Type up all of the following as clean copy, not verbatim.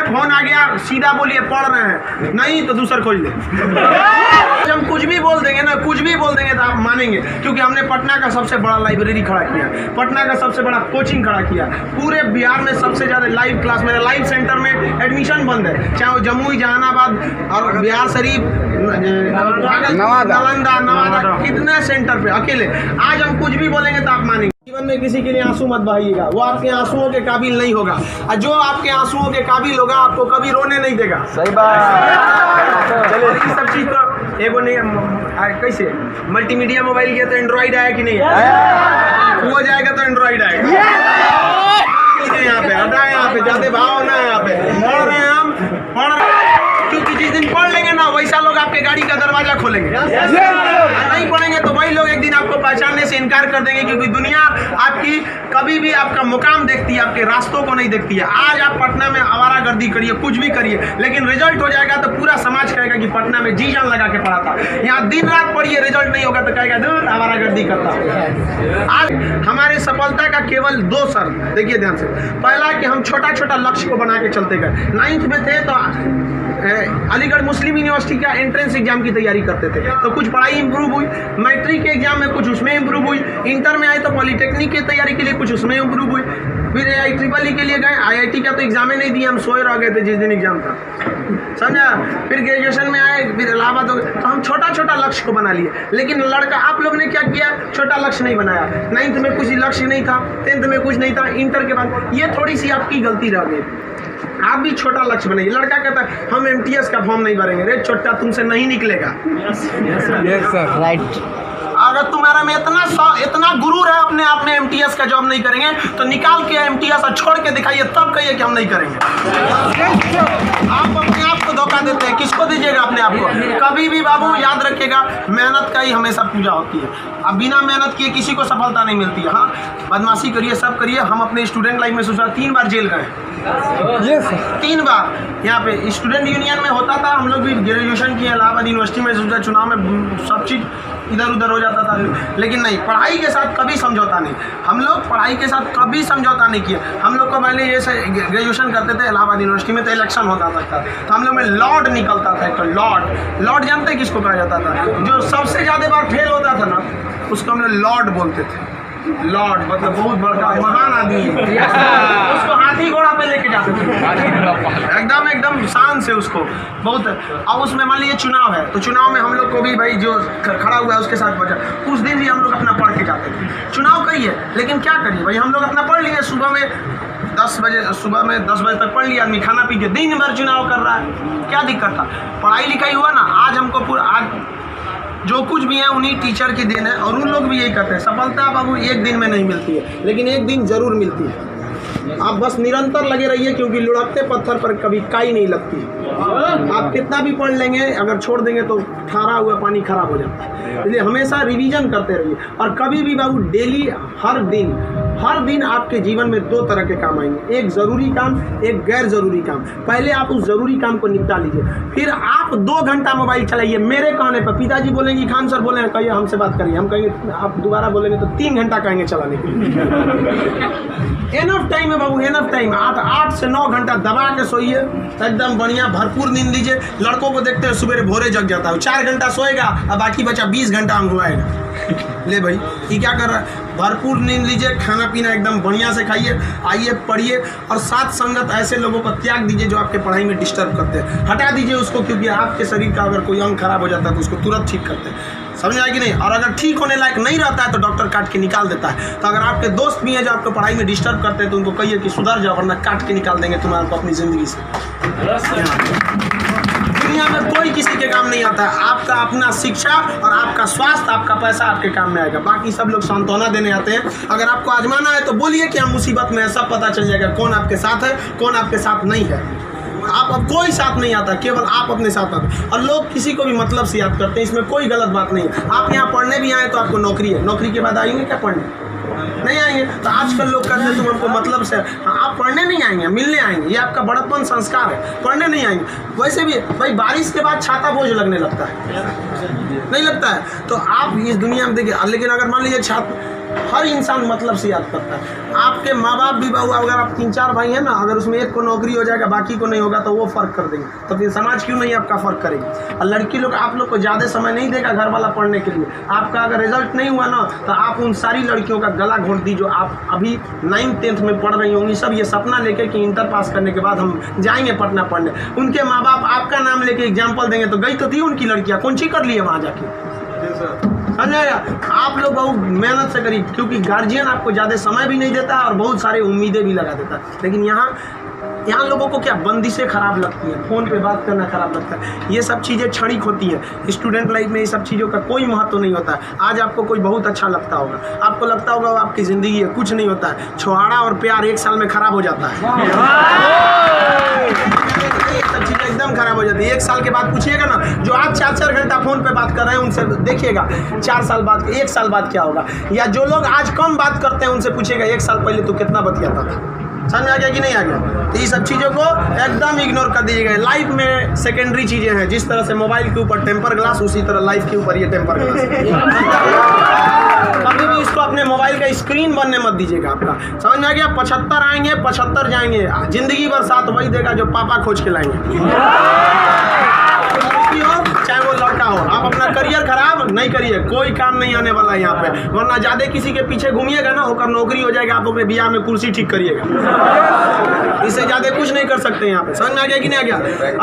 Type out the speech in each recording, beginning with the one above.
Phone आ गया सीधा बोलिए पढ़ रहे हैं, नहीं तो दूसरा खोज ले। हम कुछ भी बोल देंगे ना, कुछ भी बोल देंगे तो आप मानेंगे, क्योंकि हमने पटना का सबसे बड़ा लाइब्रेरी खड़ा किया, पटना का सबसे बड़ा कोचिंग खड़ा किया, पूरे बिहार में सबसे ज़्यादा लाइव क्लास, मेरे लाइव सेंटर में एडमिशन बंद है, चाहे वो जमुई, जहानाबाद और बिहार शरीफ, नालंदा, नवादा, कितने सेंटर पे अकेले। आज हम कुछ भी बोलेंगे तो आप मानेंगे। जीवन में किसी के लिए आंसू मत बहाइएगा, वो आपके आंसुओं के काबिल नहीं होगा, और जो आपके आंसुओं के काबिल होगा आपको कभी रोने नहीं देगा। सही बात। चलिए ये सब चीज तो एगो नहीं, कैसे मल्टीमीडिया मोबाइल किया तो एंड्रॉइड आया कि नहीं है, वो जाएगा तो एंड्रॉइड आएगा। यहाँ पे हटा, यहाँ पे जाते भाव ना, यहाँ पे पढ़ रहे हैं हम, पढ़ रहे हैं, क्योंकि जिस दिन पढ़ लेंगे ना वैसा लोग आपके गाड़ी का दरवाजा खोलेंगे, नहीं पढ़ेंगे तो वही लोग एक दिन आपको पहचानने से इनकार कर देंगे, क्योंकि दुनिया आपकी कभी भी आपका मुकाम देखती है, आपके रास्तों को नहीं देखती है। आज आप पटना में आवारागर्दी करिए, कुछ भी करिए, लेकिन रिजल्ट हो जाएगा तो पूरा समाज कहेगा कि पटना में जी जान लगा के पढ़ा था। यहाँ दिन रात पढ़िए, रिजल्ट नहीं होगा तो कहेगा दूर आवारागर्दी करता। आज हमारे सफलता का केवल 2 शर्त, देखिए ध्यान से। पहला कि हम छोटा छोटा लक्ष्य को बना के चलते गए। 9th में थे तो अलीगढ़ मुस्लिम यूनिवर्सिटी का एंट्रेंस एग्जाम की तैयारी करते थे, तो कुछ पढ़ाई इंप्रूव हुई, मैट्रिक के एग्जाम में कुछ उसमें इंप्रूव हुई, इंटर में आए तो पॉलिटेक्निक की तैयारी के लिए कुछ उसमें इंप्रूव हुई, फिर IEEE के लिए गए, IIT का तो एग्जाम ही नहीं दिया, हम सोए रह गए थे जिस दिन एग्जाम था, समझा। फिर ग्रेजुएशन में आए, फिर इलाहाबाद हो गए, तो हम छोटा छोटा लक्ष्य को बना लिए। लेकिन लड़का आप लोग ने क्या किया, छोटा लक्ष्य नहीं बनाया। 9th में कुछ लक्ष्य नहीं था, 10th में कुछ नहीं था, इंटर के बाद ये थोड़ी सी आपकी गलती रह गई। आप भी छोटा लक्ष्य बनाइए। लड़का कहता है हम MTS का फॉर्म नहीं भरेंगे, रे छोटा तुमसे नहीं निकलेगा। Yes sir, right. अगर तुम्हारा में इतना गुरूर है अपने आप में MTS का जॉब नहीं करेंगे, तो निकाल के MTS और छोड़ के दिखाइए, तब कहिए कि हम नहीं करेंगे। आप अपने आप को धोखा देते हैं, किसको दीजिएगा अपने आप को। कभी भी बाबू याद रखिएगा, मेहनत का ही हमेशा पूजा होती है। अब बिना मेहनत किए किसी को सफलता नहीं मिलती है। हाँ, बदमाशी करिए, सब करिए। हम अपने स्टूडेंट लाइफ में सोचा 3 बार जेल गए, 3 बार। यहाँ पे स्टूडेंट यूनियन में होता था, हम लोग भी ग्रेजुएशन किए इलाहाबाद यूनिवर्सिटी में, सोचा चुनाव में सब चीज़ इधर उधर हो जाता था, लेकिन नहीं, पढ़ाई के साथ कभी समझौता नहीं। हम लोग पढ़ाई के साथ कभी समझौता नहीं किया। हम लोग को पहले ये ग्रेजुएशन करते थे इलाहाबाद यूनिवर्सिटी में, तो इलेक्शन होता था, तो हम लोग में लॉर्ड निकलता था। तो लॉर्ड जानते हैं किसको कहा जाता था? जो सबसे ज़्यादा बार फेल होता था ना, उसको हम लोग लॉर्ड बोलते थे। लॉर्ड मतलब बहुत बड़ा महान आदमी है, उसको हाथी घोड़ा पे लेके जाते थे, एकदम शान से उसको बहुत। अब उसमें मान लीजिए चुनाव है, तो चुनाव में हम लोग को भी भाई जो खड़ा हुआ है उसके साथ बचा, उस दिन भी हम लोग अपना पढ़ के जाते थे। चुनाव कही है, लेकिन क्या करिए भाई, हम लोग अपना पढ़ लिए। सुबह में 10 बजे तक पढ़ लिया आदमी, खाना पी के दिन भर चुनाव कर रहा है, क्या दिक्कत था? पढ़ाई लिखाई हुआ ना। आज हमको आज जो कुछ भी है उन्हीं टीचर की देन है, और उन लोग भी यही कहते हैं, सफलता बाबू एक दिन में नहीं मिलती है, लेकिन एक दिन जरूर मिलती है। आप बस निरंतर लगे रहिए, क्योंकि लुढ़कते पत्थर पर कभी काई नहीं लगती। आप कितना भी पढ़ लेंगे, अगर छोड़ देंगे तो ठहरा हुआ पानी खराब हो जाता है। इसलिए हमेशा रिवीजन करते रहिए, और कभी भी बाबू डेली हर दिन आपके जीवन में 2 तरह के काम आएंगे, एक ज़रूरी काम, एक गैर ज़रूरी काम। पहले आप उस ज़रूरी काम को निपटा लीजिए, फिर आप 2 घंटा मोबाइल चलाइए। मेरे कहने पर पिताजी बोलेंगे, खान सर बोलेंगे कहिए हमसे बात करिए, हम कहेंगे, आप दोबारा बोलेंगे तो 3 घंटा कहेंगे चलाने के लिए। एनफ टाइम है बाबू, एनफ टाइम। आप 8 से 9 घंटा दबा के सोइए, एकदम बढ़िया भरपूर नींद लीजिए। लड़कों को देखते हैं सुबह भोरे जग जाता है, 4 घंटा सोएगा और बाकी बचा 20 घंटा अंगुआएगा। ले भाई ये क्या कर रहा है? भरपूर नींद लीजिए, खाना पीना एकदम बढ़िया से खाइए, आइए पढ़िए, और साथ संगत ऐसे लोगों को त्याग दीजिए जो आपके पढ़ाई में डिस्टर्ब करते हैं। हटा दीजिए उसको, क्योंकि आपके शरीर का अगर कोई अंग खराब हो जाता है तो उसको तुरंत ठीक करते हैं, समझ आए कि नहीं? और अगर ठीक होने लायक नहीं रहता है तो डॉक्टर काट के निकाल देता है। तो अगर आपके दोस्त भी हैं जो आपको पढ़ाई में डिस्टर्ब करते हैं, तो उनको कहिए कि सुधर जाओ, वरना काट के निकाल देंगे तुम्हारे को अपनी ज़िंदगी से। दुनिया में कोई किसी के काम नहीं आता है। आपका अपना शिक्षा और आपका स्वास्थ्य, आपका पैसा आपके काम में आएगा। बाकी सब लोग सांत्वना देने आते हैं। अगर आपको आजमाना है तो बोलिए कि हम मुसीबत में है, सब पता चल जाएगा कौन आपके साथ है, कौन आपके साथ नहीं है। आप अब कोई साथ नहीं आता, केवल आप अपने साथ आते। और लोग किसी को भी मतलब से याद करते हैं, इसमें कोई गलत बात नहीं है। आप यहाँ पढ़ने भी आए तो आपको नौकरी है, नौकरी के बाद आएंगे क्या पढ़ने? नहीं आएंगे। तो आजकल लोग कहते हैं तुम हमको मतलब से, हाँ आप पढ़ने नहीं आएंगे, मिलने आएंगे। ये आपका बड़प्पन संस्कार है, पढ़ने नहीं आएंगे। वैसे भी भाई बारिश के बाद छाता बोझ लगने लगता है, नहीं लगता है? तो आप इस दुनिया में देखिए, लेकिन अगर मान लीजिए हर इंसान मतलब से याद करता है। आपके माँ बाप भी बहु, अगर आप 3-4 भाई हैं ना, अगर उसमें एक को नौकरी हो जाएगा बाकी को नहीं होगा तो वो फ़र्क कर देंगे, तो फिर समाज क्यों नहीं आपका फ़र्क करेगी। और लड़की लोग आप लोग को ज़्यादा समय नहीं देगा घर वाला पढ़ने के लिए। आपका अगर रिजल्ट नहीं हुआ ना तो आप उन सारी लड़कियों का गला घोंट दी जो आप अभी 9th-10th में पढ़ रही होंगी, सब ये सपना लेके कि इंटर पास करने के बाद हम जाएंगे पटना पढ़ने। उनके माँ बाप आपका नाम लेके एग्जाम्पल देंगे तो गई तो थी उनकी लड़कियाँ, कौन सी कर लिए वहाँ जाके। आप लोग बहुत मेहनत से करिए, क्योंकि गार्जियन आपको ज़्यादा समय भी नहीं देता और बहुत सारे उम्मीदें भी लगा देता है। लेकिन यहाँ लोगों को क्या बंदिशें खराब लगती हैं, फ़ोन पे बात करना खराब लगता है, ये सब चीज़ें क्षणिक होती हैं। स्टूडेंट लाइफ में ये सब चीज़ों का कोई महत्व नहीं होता है। आज आपको कोई बहुत अच्छा लगता होगा, आपको लगता होगा वो आपकी ज़िंदगी है, कुछ नहीं होता है। छुहाड़ा और प्यार 1 साल में खराब हो जाता है, सब चीज़ें एकदम खराब हो जाती है। 1 साल के बाद पूछिएगा ना, जो आज 4-4 घंटा फ़ोन पे बात कर रहे हैं उनसे देखिएगा 4 साल बाद 1 साल बाद क्या होगा। या जो लोग आज कम बात करते हैं उनसे पूछिएगा 1 साल पहले तो कितना बतियाता था। समझ आ गया कि नहीं आ गया। तो ये सब चीज़ों को एकदम इग्नोर कर दीजिएगा। लाइफ में सेकेंडरी चीज़ें हैं, जिस तरह से मोबाइल के ऊपर टेम्पर ग्लास, उसी तरह लाइफ के ऊपर ये टेम्पर ग्लास। कभी भी इसको अपने मोबाइल का स्क्रीन बनने मत दीजिएगा। आपका समझ में आ गया। 75 आएंगे 75 जाएंगे, जिंदगी भर साथ वही देगा जो पापा खोज के लाएंगे। चाहे वो लड़का हो, आप अपना करियर खराब नहीं करिए, कोई काम नहीं आने वाला है यहाँ पे। वरना ज्यादा किसी के पीछे घूमिएगा ना, होकर नौकरी हो जाएगा, आप अपने बियाह में कुर्सी ठीक करिएगा, इससे ज्यादा कुछ नहीं कर सकते यहाँ पे। समझ में आ गया कि नहीं आ गया।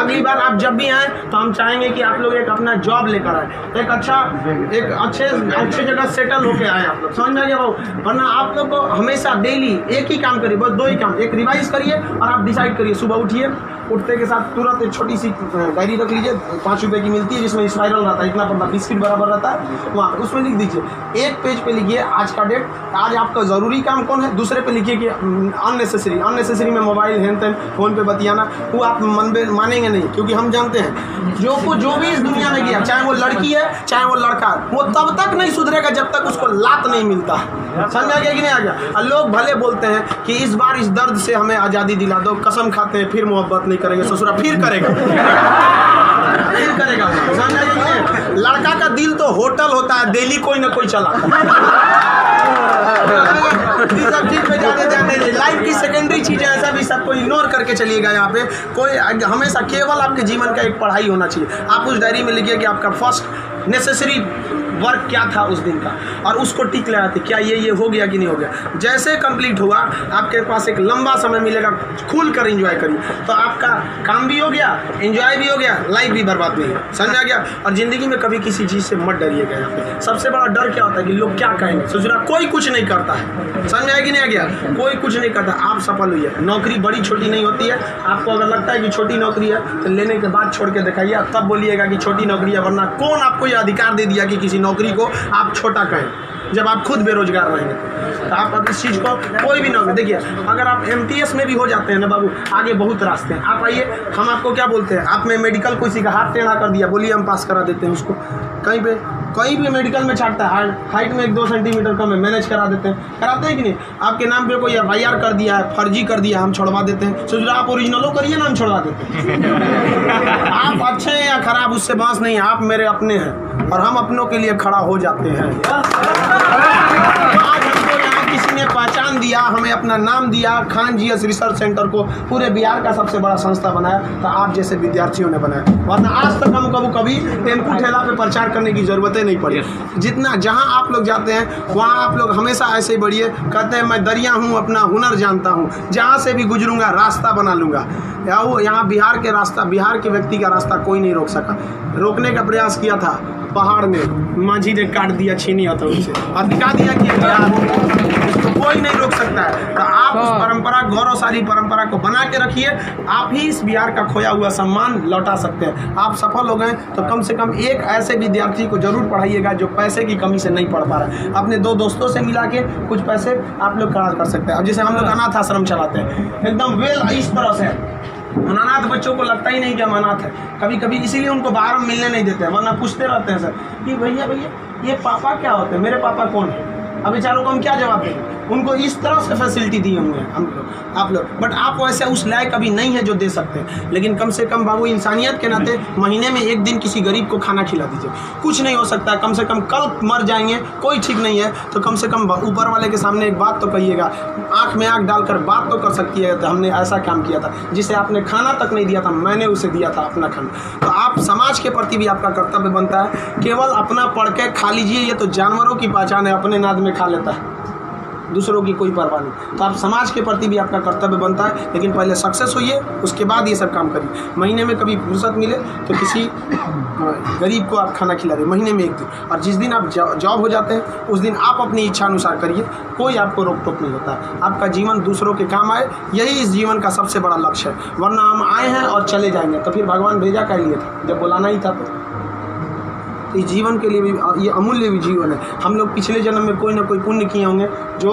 अगली बार आप जब भी आए तो हम चाहेंगे कि आप लोग एक अपना जॉब लेकर आए, एक अच्छे जगह सेटल होके आए आप लोग। समझ में आ गया भाव। वरना आप लोग को हमेशा डेली एक ही काम करिए, बस 2 ही काम। एक रिवाइज करिए और आप डिसाइड करिए, सुबह उठिए, उठते के साथ तुरंत एक छोटी सी डायरी रख लीजिए, 5 रुपए की मिलती है, जिसमें स्पाइरल रहता है, इतना बड़ा बिस्किट बराबर रहता है, वहाँ उसमें लिख दीजिए। एक पेज पे लिखिए आज का डेट, आज आपका ज़रूरी काम कौन है। दूसरे पे लिखिए कि अननेसेसरी में मोबाइल हैंड तैन फ़ोन पे बतियाना, वो आप मानेंगे नहीं, क्योंकि हम जानते हैं जो भी इस दुनिया में किया, चाहे वो लड़की है चाहे वो लड़का है, वो तब तक नहीं सुधरेगा जब तक उसको लात नहीं मिलता। समझ आ गया कि नहीं आ गया। लोग भले बोलते हैं कि इस बार इस दर्द से हमें आज़ादी दिला दो, कसम खाते हैं फिर मोहब्बत नहीं करेंगे, ससुरा फिर करेगा। समझ आ गया कि नहीं। लड़का का दिल तो होटल होता है, डेली कोई ना कोई चलाता है। सब चीज पे ज़्यादा ध्यान नहीं। लाइफ की सेकेंडरी चीज़ें ऐसा भी सबको इग्नोर करके चलिएगा। यहाँ पे कोई हमेशा केवल आपके जीवन का एक पढ़ाई होना चाहिए। आप उस डायरी में लिखिए कि आपका फर्स्ट नेसेसरी वर्क क्या था उस दिन का, और उसको टिक लगाते क्या ये हो गया कि नहीं हो गया। जैसे कंप्लीट हुआ आपके पास एक लंबा समय मिलेगा, खुल कर एंजॉय करिए, तो आपका काम भी हो गया, एंजॉय भी हो गया, लाइफ भी बर्बाद नहीं है। समझ आ गया। और ज़िंदगी में कभी किसी चीज़ से मत डरिएगा। यहाँ पे सबसे बड़ा डर क्या होता है कि लोग क्या कहेंगे। सोचना कोई कुछ नहीं करता है, समझ आया कि नहीं आ गया। कोई कुछ नहीं करता, आप सफल हुई है। नौकरी बड़ी छोटी नहीं होती है। आपको अगर लगता है कि छोटी नौकरी है तो लेने के बाद छोड़ के दिखाइए, तब बोलिएगा कि छोटी नौकरी है। वरना कौन आपको ये अधिकार दे दिया कि किसी नौकरी को आप छोटा कहें, जब आप खुद बेरोजगार रहेंगे। तो आप अब इस चीज़ को कोई भी नौकरी देखिए, अगर आप MTS में भी हो जाते हैं ना बाबू, आगे बहुत रास्ते हैं। आप आइए, हम आपको क्या बोलते हैं, आप में मेडिकल किसी का हाथ टेढ़ा कर दिया, बोलिए हम पास करा देते हैं उसको। कहीं भी मेडिकल में छाटता है, हाइट में 1-2 सेंटीमीटर कम है, मैनेज करा देते हैं। कराते हैं कि नहीं। आपके नाम पे कोई FIR कर दिया है, फर्जी कर दिया, हम छोड़वा देते हैं। सोच रहे आप ओरिजिनलो करिए ना, हम छोड़वा देते हैं। आप अच्छे हैं या खराब उससे बात नहीं, आप मेरे अपने हैं और हम अपनों के लिए खड़ा हो जाते हैं। आज हमको यहाँ किसी ने पहचान दिया, हमें अपना नाम दिया, खान GS रिसर्च सेंटर को पूरे बिहार का सबसे बड़ा संस्था बनाया, तो आप जैसे विद्यार्थियों ने बनाया। वरना आज तक हम कभी टेम्पू ठेला पे प्रचार करने की जरूरत नहीं पड़ी। जितना जहाँ आप लोग जाते हैं वहाँ आप लोग हमेशा ऐसे ही बढ़िए। कहते हैं मैं दरिया हूँ, अपना हुनर जानता हूँ, जहाँ से भी गुजरूंगा रास्ता बना लूँगा। यहाँ बिहार के व्यक्ति का रास्ता कोई नहीं रोक सका। रोकने का प्रयास किया था पहाड़ में, माझी ने काट दिया छीनी हथौड़ी से और दिखा दिया कि इसको कोई नहीं रोक सकता है। तो आप उस परंपरा, गौरवशाली परंपरा को बना के रखिए। आप ही इस बिहार का खोया हुआ सम्मान लौटा सकते हैं। आप सफल हो गए तो कम से कम एक ऐसे विद्यार्थी को जरूर पढ़ाइएगा जो पैसे की कमी से नहीं पढ़ पा रहा है। अपने 2 दोस्तों से मिला के कुछ पैसे आप लोग खर्च कर सकते हैं। अब जैसे हम लोग अनाथ आश्रम चलाते हैं, एकदम इस तरह से अनाथ बच्चों को लगता ही नहीं कि हम अनाथ है कभी कभी, इसीलिए उनको बाहर मिलने नहीं देते हैं। वरना पूछते रहते हैं सर कि भैया ये पापा क्या होते हैं, मेरे पापा कौन है। अब बेचारों को हम क्या जवाब देंगे। उनको इस तरह से फैसिलिटी दिए हुए हैं हम लोग, आप लोग, बट आप वैसे उस लायक अभी नहीं है जो दे सकते हैं। लेकिन कम से कम बाबू इंसानियत के नाते महीने में एक दिन किसी गरीब को खाना खिला दीजिए। कुछ नहीं हो सकता, कम से कम कल मर जाएंगे, कोई ठीक नहीं है, तो कम से कम ऊपर वाले के सामने एक बात तो कहिएगा, आँख में आँख डालकर बात तो कर सकती है, तो हमने ऐसा काम किया था, जिसे आपने खाना तक नहीं दिया था, मैंने उसे दिया था अपना खाना। तो आप समाज के प्रति भी आपका कर्तव्य बनता है। केवल अपना पढ़ के खा लीजिए, ये तो जानवरों की पहचान है, अपने नाद में खा लेता है, दूसरों की कोई परवाह नहीं। तो आप समाज के प्रति भी आपका कर्तव्य बनता है, लेकिन पहले सक्सेस होइए, उसके बाद ये सब काम करिए। महीने में कभी फुर्सत मिले तो किसी गरीब को आप खाना खिला दें, महीने में एक दिन। और जिस दिन आप जॉब हो जाते हैं उस दिन आप अपनी इच्छा अनुसार करिए, कोई आपको रोक टोक नहीं होता है। आपका जीवन दूसरों के काम आए, यही इस जीवन का सबसे बड़ा लक्ष्य है। वरना हम आए हैं और चले जाएंगे, तो फिर भगवान भेजा क्या लिए था, जब बुलाना ही था। तो इस जीवन के लिए भी ये अमूल्य भी जीवन है। हम लोग पिछले जन्म में कोई ना कोई पुण्य किए होंगे, जो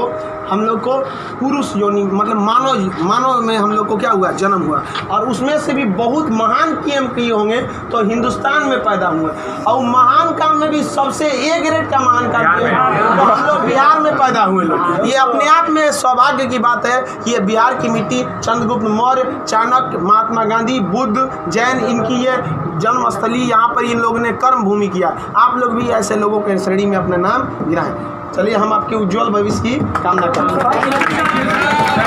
हम लोग को पुरुष योनि मतलब मानव में हम लोग को क्या हुआ, जन्म हुआ, और उसमें से भी बहुत महान काम किए होंगे तो हिंदुस्तान में पैदा हुए। और महान काम में भी सबसे ए ग्रेड का महान काम किए तो हम लोग बिहार में पैदा हुए लोग। ये अपने आप में सौभाग्य की बात है। ये बिहार की मिट्टी, चंद्रगुप्त मौर्य, चाणक्य, महात्मा गांधी, बुद्ध, जैन, इनकी ये जन्मस्थली, यहाँ पर इन लोगों ने कर्म भूमि किया। आप लोग भी ऐसे लोगों के श्रेणी में अपना नाम गिराएं। चलिए हम आपके उज्जवल भविष्य की कामना करते हैं।